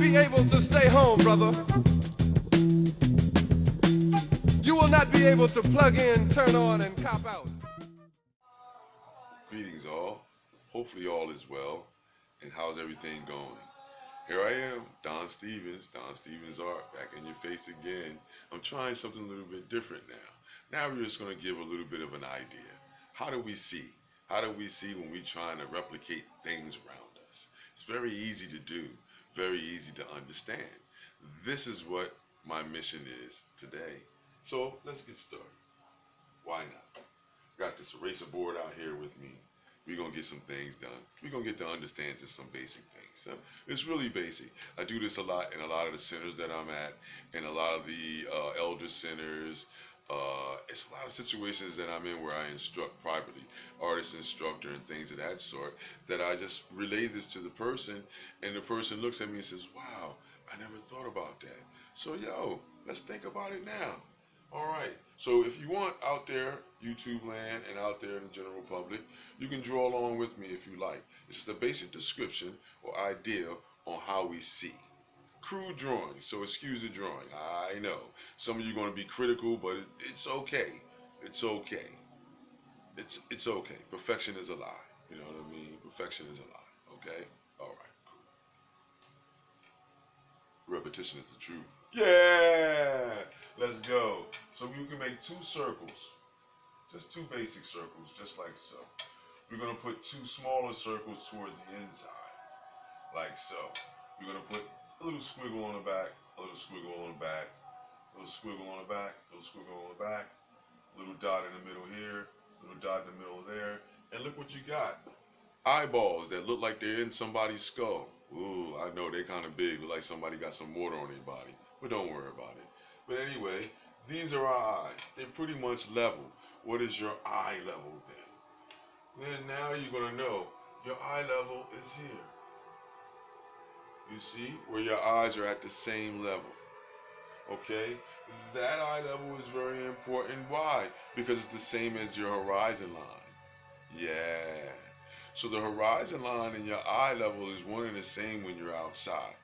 be able to stay home, brother. You will not be able to plug in, turn on, and cop out. Greetings all. Hopefully all is well. And how's everything going? Here I am, Don Stevens Art, back in your face again. I'm trying something a little bit different now. Now we're just going to give a little bit of an idea. How do we see? How do we see when we're trying to replicate things around us? It's very easy to do, very easy to understand. This is what my mission is today. So let's get started. Why not? Got this eraser board out here with me. We're going to get some things done. We're going to get to understand just some basic things. So it's really basic. I do this a lot in a lot of the centers that I'm at, and a lot of the elder centers. It's a lot of situations that I'm in where I instruct privately, artist instructor and things of that sort, that I just relay this to the person, and the person looks at me and says, wow, I never thought about that. So, yo, let's think about it now. All right, so if you want out there, YouTube land, and out there in the general public, you can draw along with me if you like. It's just a basic description or idea on how we see. Crude drawing, so excuse the drawing. I know. Some of you are going to be critical, but it's okay. It's okay. It's okay. Perfection is a lie. You know what I mean? Perfection is a lie. Okay? All right. Repetition is the truth. Yeah! Let's go. So you can make two circles. Just two basic circles, just like so. We're going to put two smaller circles towards the inside, like so. We're going to put a little squiggle on the back, a little squiggle on the back, a little squiggle on the back, a little squiggle on the back, a little dot in the middle here, a little dot in the middle there, and look what you got. Eyeballs that look like they're in somebody's skull. Ooh, I know they're kind of big, look like somebody got some mortar on their body, but don't worry about it. But anyway, these are our eyes. They're pretty much level. What is your eye level then? Then now you're going to know your eye level is here. You see where your eyes are at the same level. Okay? That eye level is very important. Why? Because it's the same as your horizon line. Yeah. So the horizon line and your eye level is one and the same when you're outside.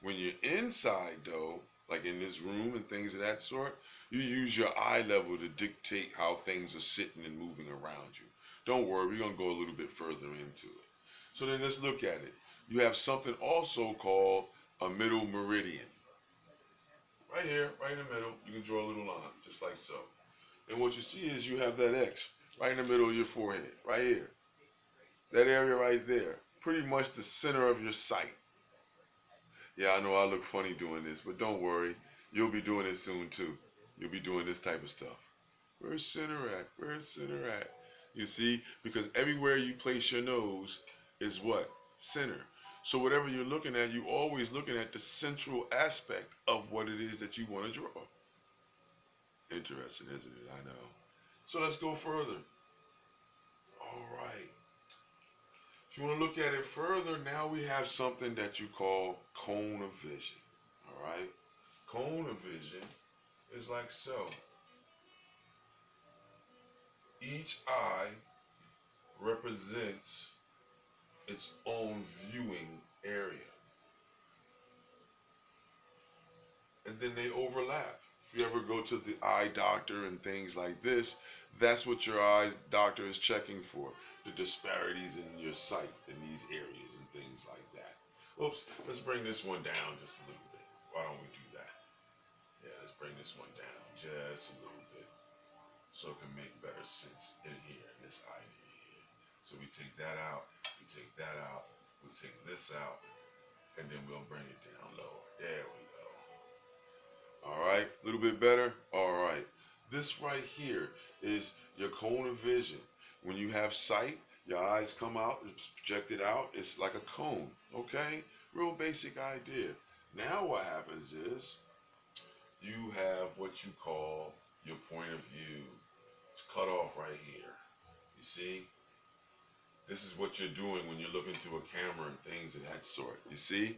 When you're inside though, like in this room and things of that sort, you use your eye level to dictate how things are sitting and moving around you. Don't worry, we're going to go a little bit further into it. So then let's look at it. You have something also called a middle meridian. Right here, right in the middle, you can draw a little line, just like so. And what you see is you have that X right in the middle of your forehead, right here. That area right there, pretty much the center of your sight. Yeah, I know I look funny doing this, but don't worry. You'll be doing it soon too. You'll be doing this type of stuff. Where's center at? Where's center at? You see, because everywhere you place your nose is what? Center. So whatever you're looking at, you're always looking at the central aspect of what it is that you want to draw. Interesting, isn't it? I know. So let's go further. All right. If you want to look at it further, now we have something that you call cone of vision. All right? Cone of vision is like so. Each eye represents its own viewing area. And then they overlap. If you ever go to the eye doctor and things like this, that's what your eye doctor is checking for. The disparities in your sight in these areas and things like that. Oops, let's bring this one down just a little bit. Why don't we do that? Yeah, let's bring this one down just a little bit so it can make better sense in here, in this idea here. So we take that out, we take that out, we take this out, and then we'll bring it down lower. There we go. All right, a little bit better? All right. This right here is your cone of vision. When you have sight, your eyes come out, it's projected out. It's like a cone, okay? Real basic idea. Now what happens is you have what you call your point of view. It's cut off right here. You see? This is what you're doing when you're looking through a camera and things of that sort. You see?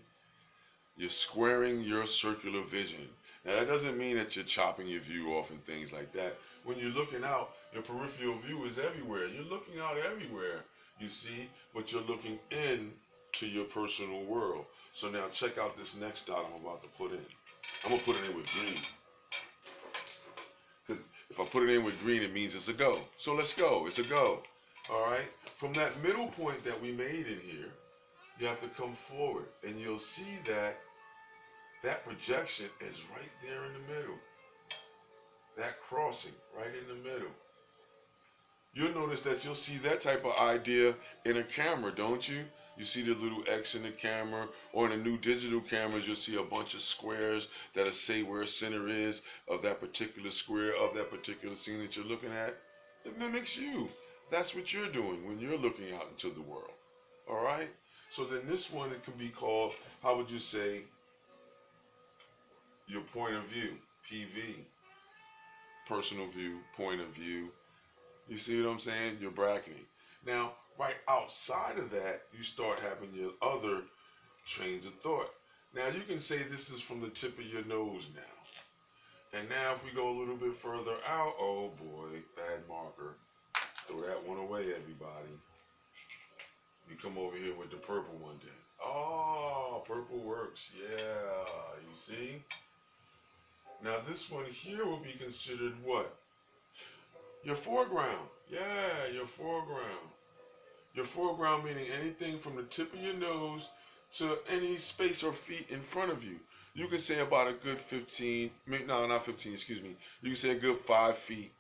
You're squaring your circular vision. Now that doesn't mean that you're chopping your view off and things like that. When you're looking out, your peripheral view is everywhere. You're looking out everywhere, you see, but you're looking in to your personal world. So now check out this next dot I'm about to put in. I'm going to put it in with green. Because if I put it in with green, it means it's a go. So let's go. It's a go. All right. From that middle point that we made in here, you have to come forward. And you'll see that that projection is right there in the middle. That crossing right in the middle. You'll notice that you'll see that type of idea in a camera, don't you? You see the little X in the camera, or in the new digital cameras, you'll see a bunch of squares that'll say where center is of that particular square, of that particular scene that you're looking at. It mimics you. That's what you're doing when you're looking out into the world. All right? So then this one, it can be called, how would you say, your point of view, PV, personal view, point of view. You see what I'm saying? You're bracketing. Now, right outside of that, you start having your other trains of thought. Now, you can say this is from the tip of your nose now. And now if we go a little bit further out, oh boy, bad marker. Throw that one away, everybody. We come over here with the purple one then. Oh, purple works. Yeah, you see? Now, this one here will be considered what? Your foreground. Yeah, your foreground. Your foreground meaning anything from the tip of your nose to any space or feet in front of you. You can say about a good 15, no, not 15, excuse me. You can say a good 5 feet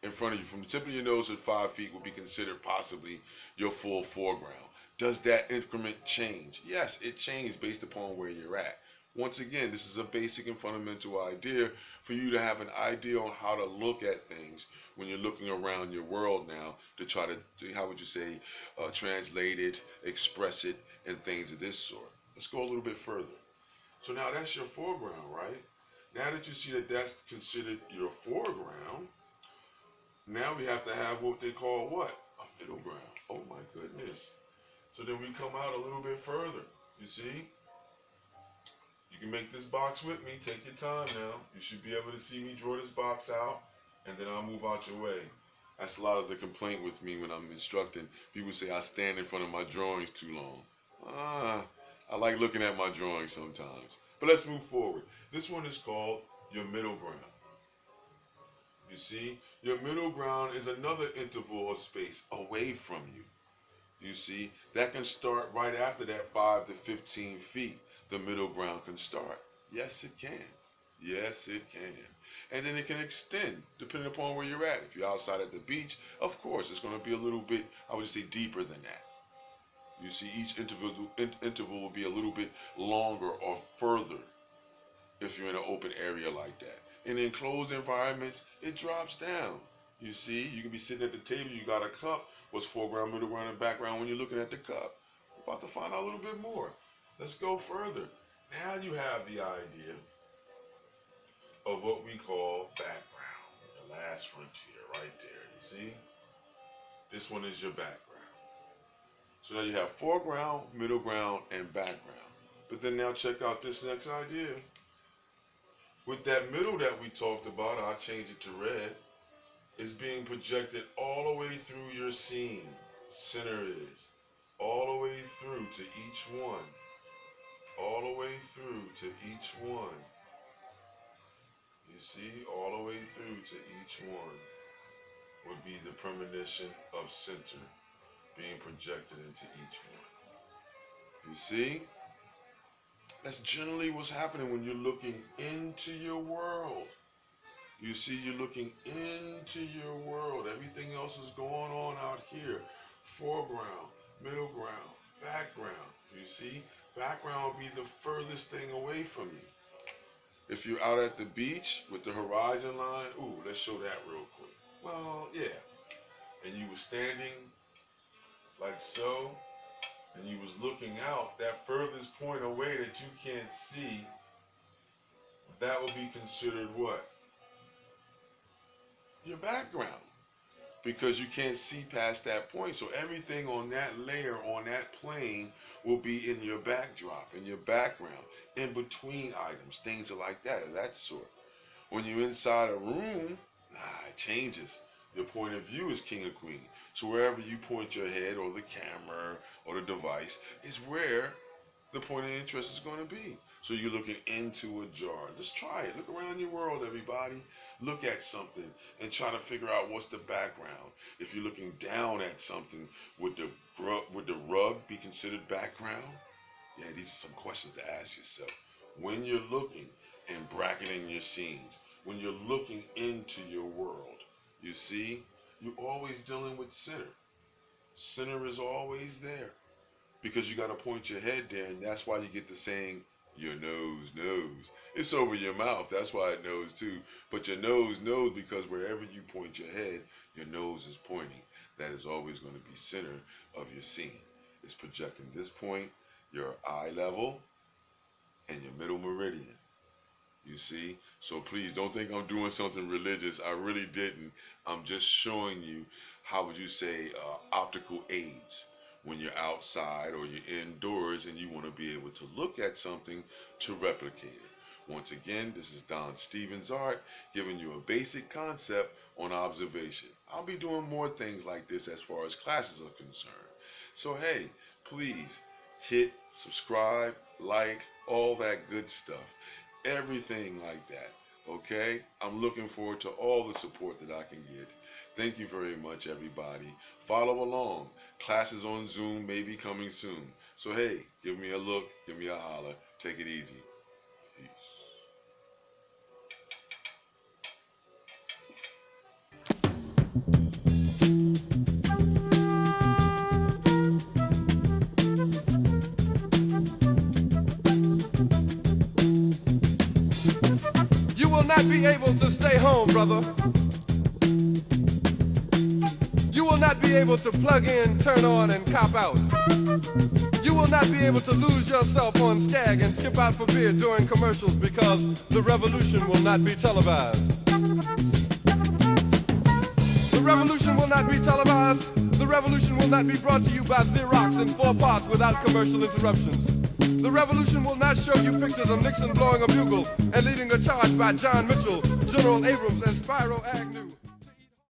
in front of you. From the tip of your nose to 5 feet will be considered possibly your full foreground. Does that increment change? Yes, it changes based upon where you're at. Once again, this is a basic and fundamental idea for you to have an idea on how to look at things when you're looking around your world now to try to, how would you say, translate it, express it, and things of this sort. Let's go a little bit further. So now that's your foreground, right? Now that you see that that's considered your foreground, now we have to have what they call what? A middle ground. Oh my goodness. So then we come out a little bit further. You see? You can make this box with me. Take your time now. You should be able to see me draw this box out, and then I'll move out your way. That's a lot of the complaint with me when I'm instructing. People say I stand in front of my drawings too long. I like looking at my drawings sometimes. But let's move forward. This one is called your middle ground. You see, your middle ground is another interval of space away from you. You see, that can start right after that 5 to 15 feet. The middle ground can start. Yes, it can. Yes, it can. And then it can extend depending upon where you're at. If you're outside at the beach, of course, it's going to be a little bit, I would say, deeper than that. You see, each interval will be a little bit longer or further if you're in an open area like that. In enclosed environments, it drops down. You see, you can be sitting at the table, you got a cup. What's foreground, middle ground, and background when you're looking at the cup? We're about to find out a little bit more. Let's go further. Now you have the idea of what we call background. The last frontier right there. You see? This one is your background. So now you have foreground, middle ground, and background. But then now check out this next idea. With that middle that we talked about, I'll change it to red, is being projected all the way through your scene. Center is. All the way through to each one. All the way through to each one. You see, all the way through to each one would be the premonition of center being projected into each one. You see? That's generally what's happening when you're looking into your world. You see, you're looking into your world. Everything else is going on out here. Foreground, middle ground, background. You see? Background will be the furthest thing away from you. If you're out at the beach with the horizon line, ooh, let's show that real quick. Well, yeah. And you were standing like so, and you was looking out, that furthest point away that you can't see, that would be considered what? Your background. Because you can't see past that point. So everything on that layer, on that plane, will be in your backdrop, in your background, in between items, things like that, of that sort. When you're inside a room, it changes. Your point of view is king or queen. So wherever you point your head or the camera or the device is where the point of interest is going to be. So you're looking into a jar. Just try it. Look around your world, everybody. Look at something and try to figure out what's the background. If you're looking down at something, would the rug be considered background? Yeah, these are some questions to ask yourself. When you're looking and bracketing your scenes, when you're looking into your world, you see, you're always dealing with center. Center is always there because you got to point your head there, and that's why you get the saying, your nose knows. It's over your mouth, that's why it knows too. But your nose knows because wherever you point your head, your nose is pointing. That is always going to be center of your scene. It's projecting this point, your eye level, and your middle meridian. You see? So please don't think I'm doing something religious. I really didn't. I'm just showing you, how would you say, optical aids. When you're outside or you're indoors and you want to be able to look at something to replicate it. Once again, this is Don Stevens Art, giving you a basic concept on observation. I'll be doing more things like this as far as classes are concerned. So hey, please hit subscribe, like, all that good stuff. Everything like that. Okay? I'm looking forward to all the support that I can get. Thank you very much, everybody. Follow along. Classes on Zoom may be coming soon. So hey, give me a look, give me a holler. Take it easy. Peace. You will not be able to stay home, brother. You will not be able to plug in, turn on, and cop out. You will not be able to lose yourself on Skag and skip out for beer during commercials because the revolution will not be televised. The revolution will not be televised. The revolution will not be brought to you by Xerox in 4 parts without commercial interruptions. The revolution will not show you pictures of Nixon blowing a bugle and leading a charge by John Mitchell, General Abrams, and Spyro Agnew.